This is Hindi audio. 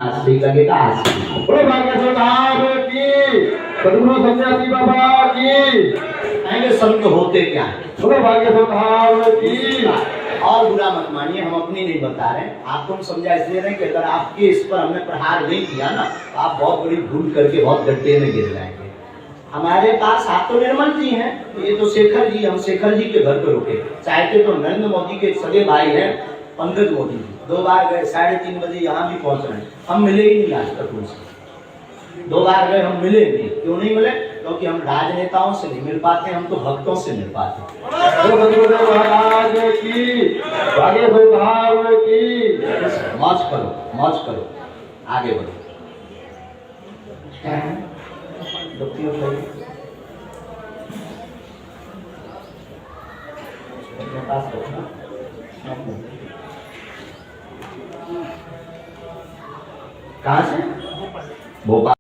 आश्री लगेगा आश्री। बोलो भाग्येश्वर धाम की, सद्गुरु सन्यासी बाबा की। आएंगे संत होते क्या है? बोलो भाग्येश्वर धाम की। और बुरा मत मानिए, हम अपनी नहीं बता रहे, आपको हम समझा इसलिए नहीं कि अगर आपके इस पर हमने प्रहार नहीं किया ना, तो आप बहुत बड़ी भूल करके बहुत गड्ढे में गिर जाएंगे। हमारे पास आप तो निर्मल जी हैं, ये तो शेखर जी, हम शेखर जी के घर पे रुके। चाहते तो नरेंद्र मोदी के सगे भाई हैं पंकज मोदी जी, 2 बार गए, 3:30 बजे यहाँ भी पहुंच रहे हैं, हम मिले ही नहीं आज तक उनसे। 2 बार गए, हम मिले नहीं। क्यों नहीं मिले? क्योंकि हम राजनेताओं से नहीं मिल पाते, हम तो भक्तों से मिल पाते। सद्गुरुदेव महाराज की, भाग्येश्वर धाम की। मौज करो, मौज करो, आगे बढ़ो। डुबकी उठाइए। अपने पास रखना। कहाँ से? भोपाल।